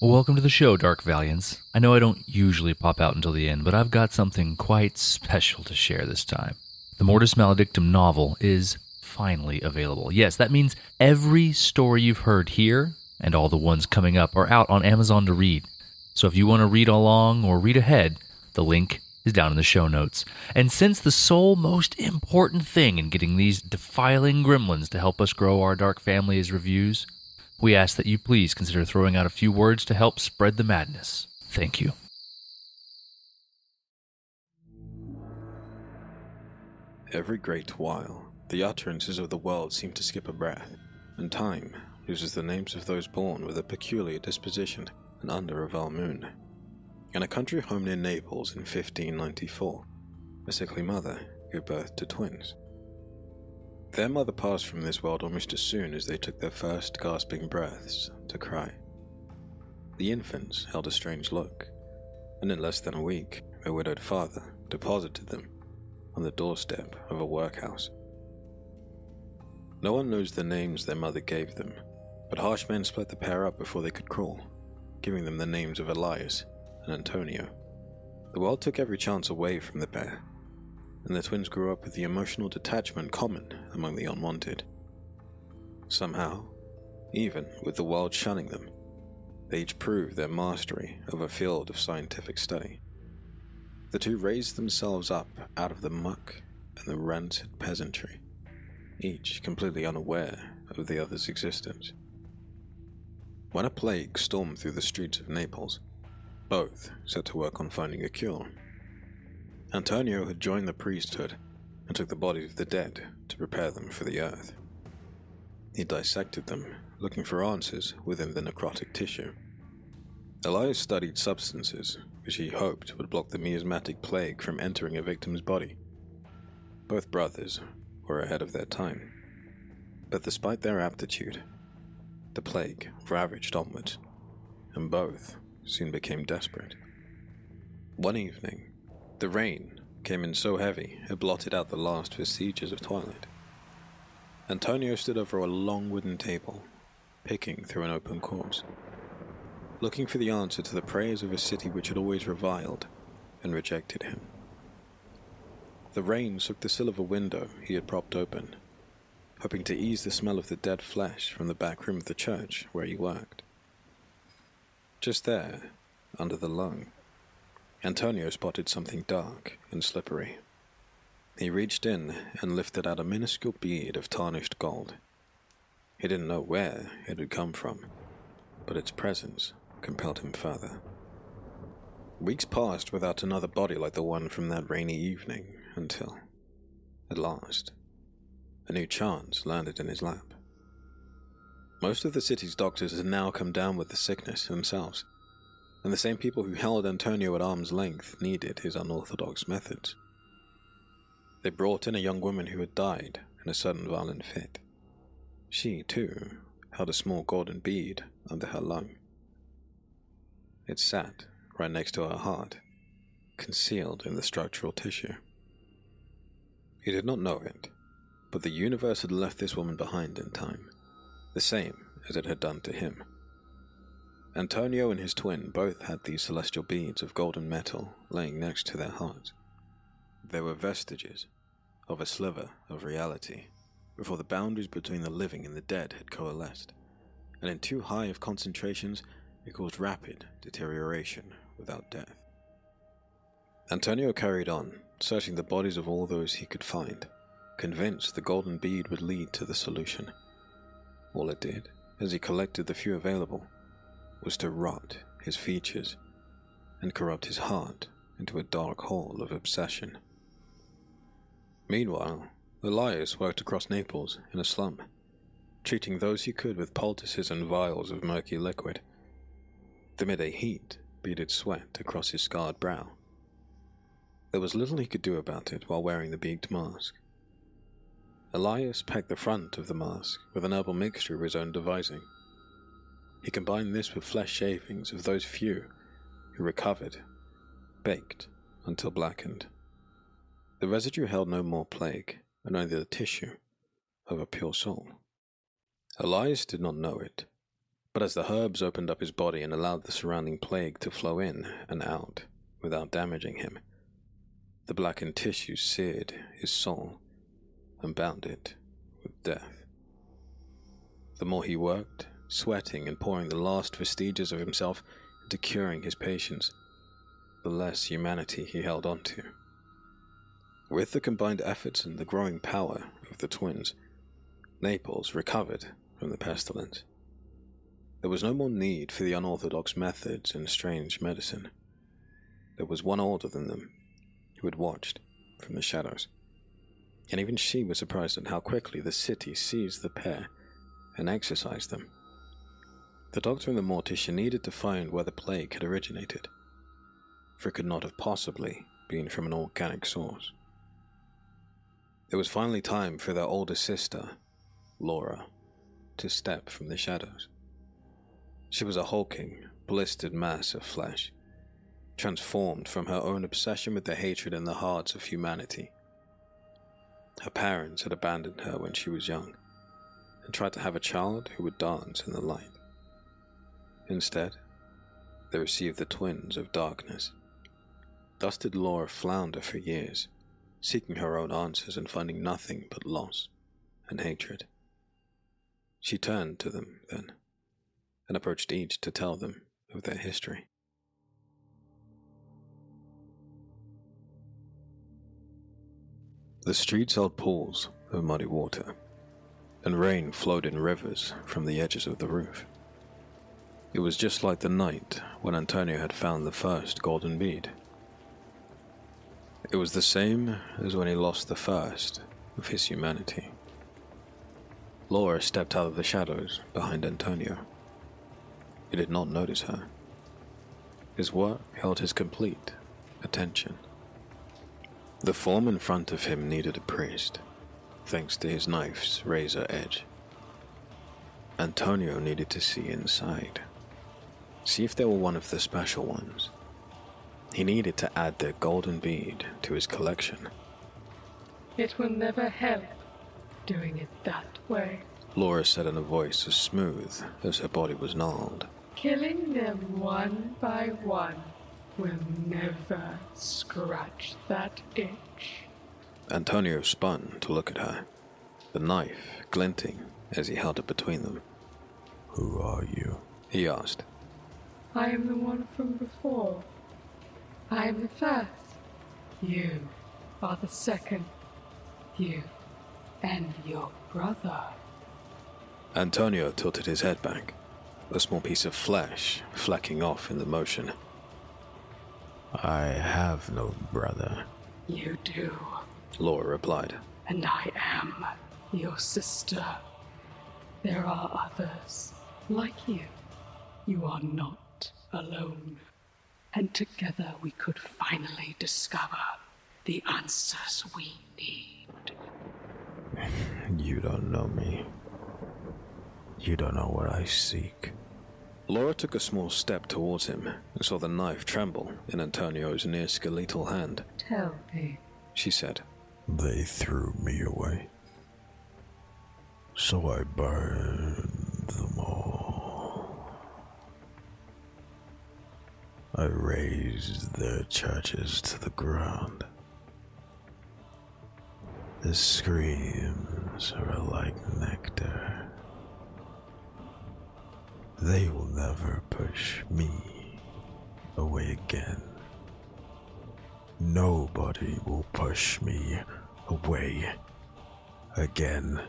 Welcome to the show, Dark Valiants. I know I don't usually pop out until the end, but I've got something quite special to share this time. The Mortis Maledictum novel is finally available. Yes, that means every story you've heard here and all the ones coming up are out on Amazon to read. So if you want to read along or read ahead, the link is down in the show notes. And since the sole most important thing in getting these defiling gremlins to help us grow our dark family is reviews, we ask that you please consider throwing out a few words to help spread the madness. Thank you. Every great while, the utterances of the world seem to skip a breath, and time loses the names of those born with a peculiar disposition and under a Vale moon. In a country home near Naples in 1594, a sickly mother gave birth to twins. Their mother passed from this world almost as soon as they took their first gasping breaths to cry. The infants held a strange look, and in less than a week, their widowed father deposited them on the doorstep of a workhouse. No one knows the names their mother gave them, but harsh men split the pair up before they could crawl, giving them the names of Elias and Antonio. The world took every chance away from the pair, and the twins grew up with the emotional detachment common among the unwanted. Somehow, even with the world shunning them, they each proved their mastery of a field of scientific study. The two raised themselves up out of the muck and the rancid peasantry, each completely unaware of the other's existence. When a plague stormed through the streets of Naples, both set to work on finding a cure. Antonio had joined the priesthood and took the bodies of the dead to prepare them for the earth. He dissected them, looking for answers within the necrotic tissue. Elias studied substances which he hoped would block the miasmatic plague from entering a victim's body. Both brothers were ahead of their time, but despite their aptitude, the plague ravaged onwards, and both soon became desperate. One evening, the rain came in so heavy it blotted out the last vestiges of twilight. Antonio stood over a long wooden table, picking through an open corpse, looking for the answer to the prayers of a city which had always reviled and rejected him. The rain soaked the sill of a window he had propped open, hoping to ease the smell of the dead flesh from the back room of the church where he worked. Just there, under the lung, Antonio spotted something dark and slippery. He reached in and lifted out a minuscule bead of tarnished gold. He didn't know where it had come from, but its presence compelled him further. Weeks passed without another body like the one from that rainy evening until, at last, a new chance landed in his lap. Most of the city's doctors had now come down with the sickness themselves, and the same people who held Antonio at arm's length needed his unorthodox methods. They brought in a young woman who had died in a sudden violent fit. She, too, held a small golden bead under her lung. It sat right next to her heart, concealed in the structural tissue. He did not know it, but the universe had left this woman behind in time, the same as it had done to him. Antonio and his twin both had these celestial beads of golden metal laying next to their hearts. They were vestiges of a sliver of reality before the boundaries between the living and the dead had coalesced, and in too high of concentrations it caused rapid deterioration without death. Antonio carried on, searching the bodies of all those he could find, convinced the golden bead would lead to the solution. All it did, as he collected the few available, was to rot his features and corrupt his heart into a dark hole of obsession. Meanwhile, Elias worked across Naples in a slum, treating those he could with poultices and vials of murky liquid. The midday heat beaded sweat across his scarred brow. There was little he could do about it while wearing the beaked mask. Elias packed the front of the mask with an herbal mixture of his own devising. He combined this with flesh shavings of those few who recovered, baked until blackened. The residue held no more plague, and only the tissue of a pure soul. Elias did not know it, But as the herbs opened up his body and allowed the surrounding plague to flow in and out without damaging him, the blackened tissue seared his soul and bound it with death. The more he worked, sweating and pouring the last vestiges of himself into curing his patients, the less humanity he held on to. With the combined efforts and the growing power of the twins, Naples recovered from the pestilence. There was no more need for the unorthodox methods and strange medicine. There was one older than them who had watched from the shadows, and even she was surprised at how quickly the city seized the pair and exorcised them. The doctor and the mortician needed to find where the plague had originated, for it could not have possibly been from an organic source. It was finally time for their older sister, Laura, to step from the shadows. She was a hulking, blistered mass of flesh, transformed from her own obsession with the hatred in the hearts of humanity. Her parents had abandoned her when she was young, and tried to have a child who would dance in the light. Instead, they received the twins of darkness. Thus did Laura flounder for years, seeking her own answers and finding nothing but loss and hatred. She turned to them then, and approached each to tell them of their history. The streets held pools of muddy water, and rain flowed in rivers from the edges of the roof. It was just like the night when Antonio had found the first golden bead. It was the same as when he lost the first of his humanity. Laura stepped out of the shadows behind Antonio. He did not notice her. His work held his complete attention. The form in front of him needed a priest, thanks to his knife's razor edge. Antonio needed to see inside, see if they were one of the special ones. He needed to add their golden bead to his collection. It will never help doing it that way, Laura said in a voice as smooth as her body was gnarled. Killing them one by one will never scratch that itch. Antonio spun to look at her, the knife glinting as he held it between them. "Who are you?" he asked. I am the one from before. I am the first. You are the second. You and your brother. Antonio tilted his head back, a small piece of flesh flecking off in the motion. "I have no brother." You do. Laura replied. And I am your sister. There are others like you. You are not alone. And together we could finally discover the answers we need. You don't know me. You don't know what I seek. Laura took a small step towards him and saw the knife tremble in Antonio's near-skeletal hand. Tell me, she said. They threw me away, so I burned them all. I razed their churches to the ground. The screams are like nectar. They will never push me away again. Nobody will push me away again.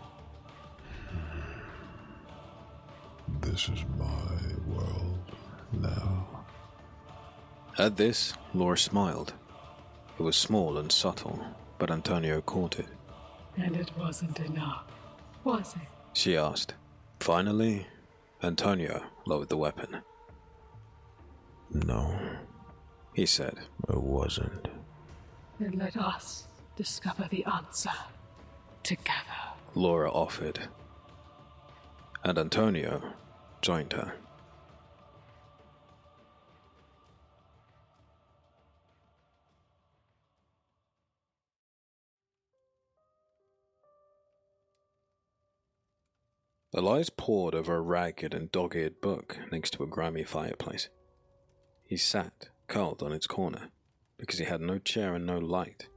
This is my world now. At this, Laura smiled. It was small and subtle, but Antonio caught it. And it wasn't enough, was it? She asked. Finally, Antonio lowered the weapon. No, he said. It wasn't. Then let us discover the answer together, Laura offered. And Antonio joined her. Elias pored over a ragged and dog-eared book next to a grimy fireplace. He sat, curled on its corner, because he had no chair and no light,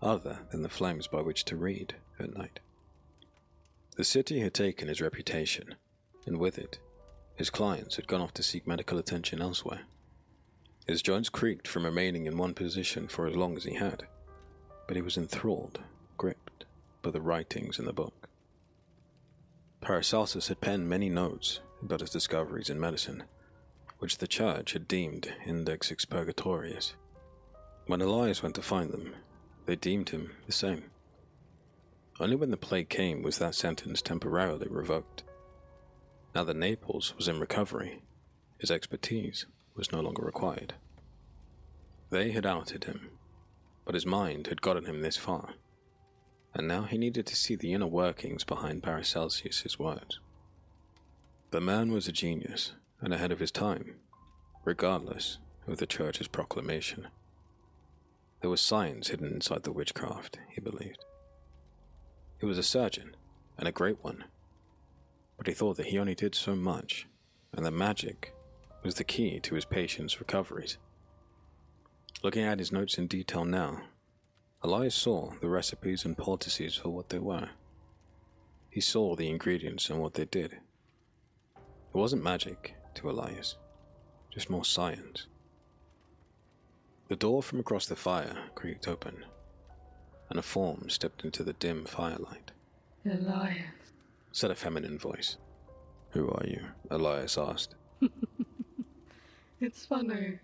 other than the flames by which to read at night. The city had taken his reputation, and with it, his clients had gone off to seek medical attention elsewhere. His joints creaked from remaining in one position for as long as he had, but he was enthralled, gripped by the writings in the book. Paracelsus had penned many notes about his discoveries in medicine, which the church had deemed index expurgatorius. When Elias went to find them, they deemed him the same. Only when the plague came was that sentence temporarily revoked. Now that Naples was in recovery, his expertise was no longer required. They had outed him, but his mind had gotten him this far, and now he needed to see the inner workings behind Paracelsus's words. The man was a genius and ahead of his time, regardless of the church's proclamation. There was science hidden inside the witchcraft, he believed. He was a surgeon, and a great one, but he thought that he only did so much, and that magic was the key to his patients' recoveries. Looking at his notes in detail now, Elias saw the recipes and poultices for what they were. He saw the ingredients and what they did. It wasn't magic to Elias, just more science. The door from across the fire creaked open, and a form stepped into the dim firelight. Elias, Said a feminine voice. "Who are you?" Elias asked. it's funny.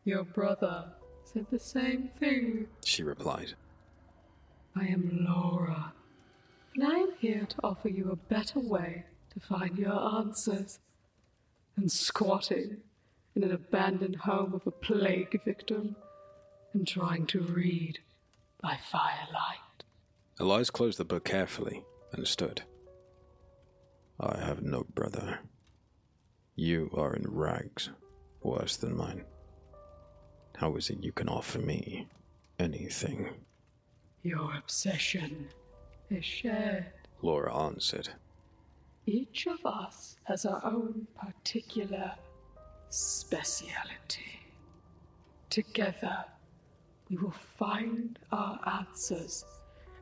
Your brother said the same thing. She replied. I am Laura, and I am here to offer you a better way to find your answers than squatting in an abandoned home of a plague victim and trying to read by firelight. Elias closed the book carefully and stood. I have no brother. You are in rags, worse than mine. How is it you can offer me anything? Your obsession is shared. Laura answered. Each of us has our own particular speciality. Together, we will find our answers,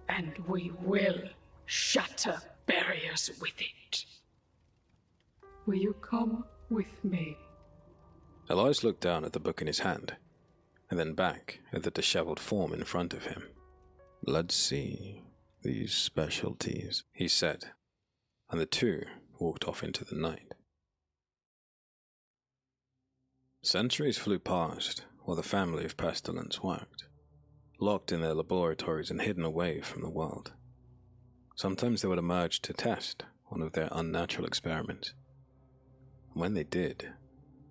and we will shatter barriers with it. Will you come with me? Elias looked down at the book in his hand, and then back at the disheveled form in front of him. Let's see these specialties, he said, and the two walked off into the night. Centuries flew past while the family of Pestilence worked, locked in their laboratories and hidden away from the world. Sometimes they would emerge to test one of their unnatural experiments. And when they did,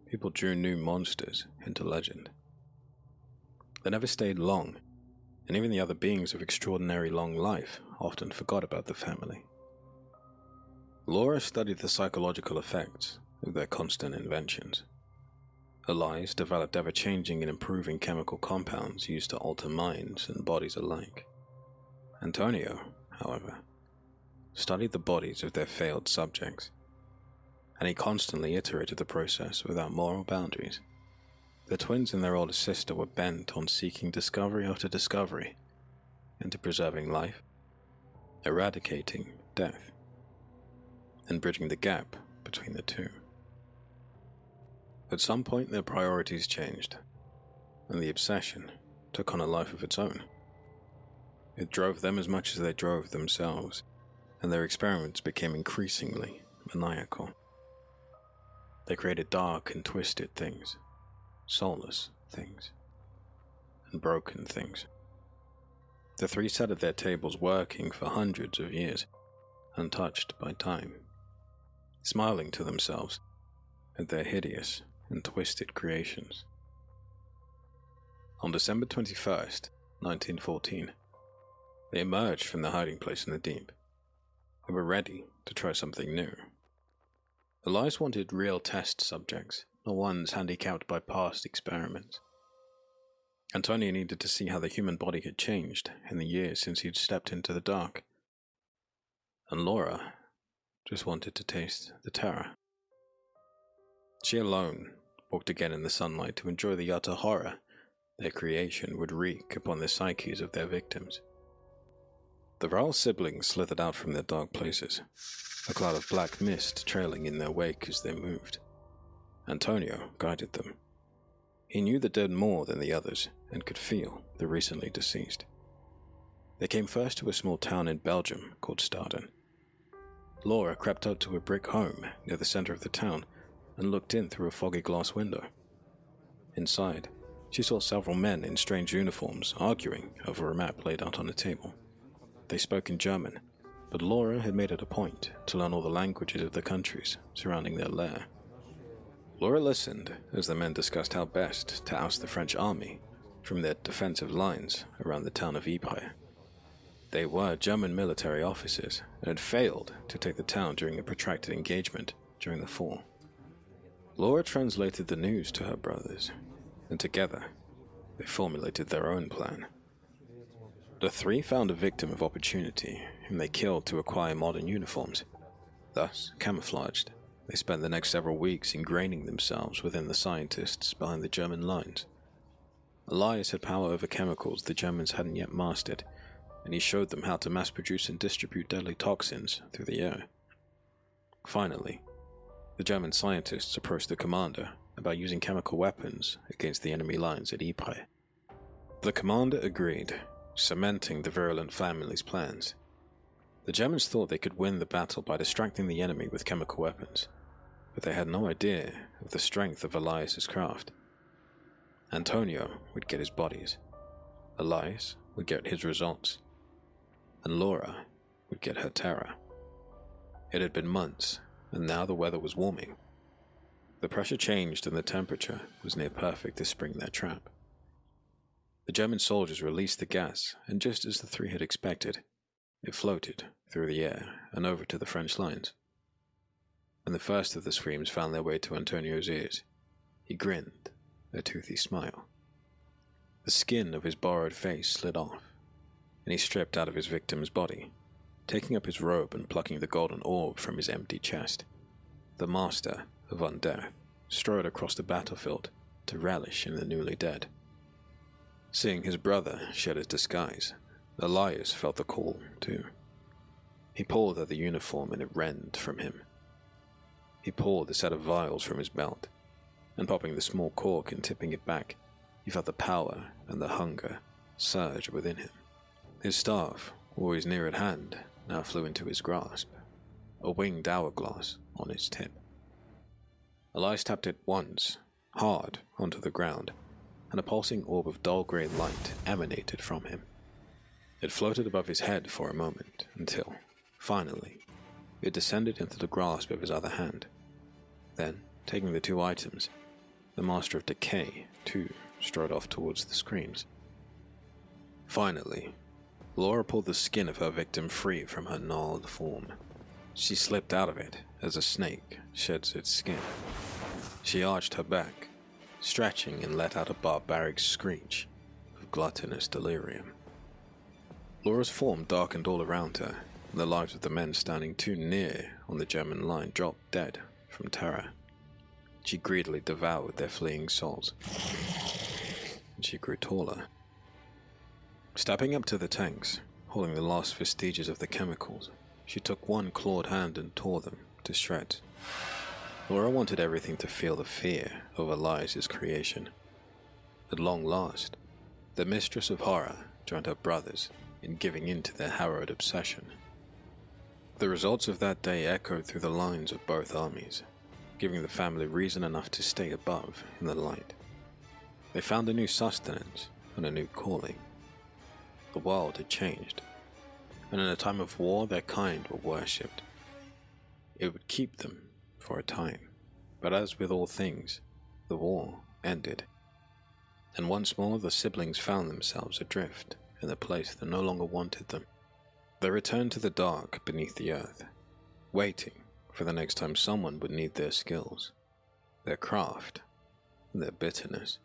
people drew new monsters into legend. They never stayed long, and even the other beings of extraordinary long life often forgot about the family. Laura studied the psychological effects of their constant inventions. Elias developed ever-changing and improving chemical compounds used to alter minds and bodies alike. Antonio, however, studied the bodies of their failed subjects, and he constantly iterated the process without moral boundaries. The twins and their older sister were bent on seeking discovery after discovery into preserving life, eradicating death, and bridging the gap between the two. At some point, their priorities changed, and the obsession took on a life of its own. It drove them as much as they drove themselves, and their experiments became increasingly maniacal. They created dark and twisted things, soulless things, and broken things. The three sat at their tables working for hundreds of years, untouched by time, smiling to themselves at their hideous and twisted creations. On December 21st, 1914, they emerged from their hiding place in the deep. They were ready to try something new. Elias wanted real test subjects, not ones handicapped by past experiments. Antonio needed to see how the human body had changed in the years since he'd stepped into the dark. And Laura just wanted to taste the terror. She alone walked again in the sunlight to enjoy the utter horror their creation would wreak upon the psyches of their victims. The Vale siblings slithered out from their dark places, a cloud of black mist trailing in their wake as they moved. Antonio guided them. He knew the dead more than the others and could feel the recently deceased. They came first to a small town in Belgium called Staden. Laura crept up to a brick home near the center of the town and looked in through a foggy glass window. Inside, she saw several men in strange uniforms arguing over a map laid out on a table. They spoke in German, but Laura had made it a point to learn all the languages of the countries surrounding their lair. Laura listened as the men discussed how best to oust the French army from their defensive lines around the town of Ypres. They were German military officers and had failed to take the town during a protracted engagement during the fall. Laura translated the news to her brothers, and together they formulated their own plan. The three found a victim of opportunity whom they killed to acquire modern uniforms. Thus, camouflaged, they spent the next several weeks ingraining themselves within the scientists behind the German lines. Elias had power over chemicals the Germans hadn't yet mastered, and he showed them how to mass-produce and distribute deadly toxins through the air. Finally, the German scientists approached the commander about using chemical weapons against the enemy lines at Ypres. The commander agreed, cementing the virulent family's plans. The Germans thought they could win the battle by distracting the enemy with chemical weapons, but they had no idea of the strength of Elias's craft. Antonio would get his bodies, Elias would get his results, and Laura would get her terror. It had been months, and now the weather was warming. The pressure changed and the temperature was near perfect to spring their trap. The German soldiers released the gas, and just as the three had expected, it floated through the air and over to the French lines. When the first of the screams found their way to Antonio's ears, he grinned, a toothy smile. The skin of his borrowed face slid off, and he stripped out of his victim's body, taking up his robe and plucking the golden orb from his empty chest. The master of undeath strode across the battlefield to relish in the newly dead. Seeing his brother shed his disguise, Elias felt the call, too. He pulled at the uniform and it rent from him. He pulled a set of vials from his belt, and popping the small cork and tipping it back, he felt the power and the hunger surge within him. His staff, always near at hand, now flew into his grasp, a winged hourglass on its tip. Elias tapped it once, hard, onto the ground, and a pulsing orb of dull grey light emanated from him. It floated above his head for a moment, until, finally, it descended into the grasp of his other hand. Then, taking the two items, the Master of Decay, too, strode off towards the screams. Finally, Laura pulled the skin of her victim free from her gnarled form. She slipped out of it as a snake sheds its skin. She arched her back, stretching, and let out a barbaric screech of gluttonous delirium. Laura's form darkened all around her, and the lives of the men standing too near on the German line dropped dead from terror. She greedily devoured their fleeing souls, and she grew taller. Stepping up to the tanks, holding the last vestiges of the chemicals, she took one clawed hand and tore them to shreds. Laura wanted everything to feel the fear of Elias's creation. At long last, the mistress of horror joined her brothers in giving in to their Harrowed obsession. The results of that day echoed through the lines of both armies, giving the family reason enough to stay above in the light. They found a new sustenance and a new calling. The world had changed, and in a time of war their kind were worshipped. It would keep them for a time, but as with all things, the war ended, and once more the siblings found themselves adrift in a place that no longer wanted them. They returned to the dark beneath the earth, waiting for the next time someone would need their skills, their craft, and their bitterness.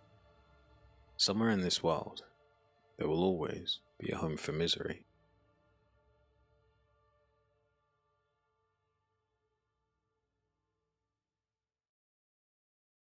Somewhere in this world, there will always be a home for misery.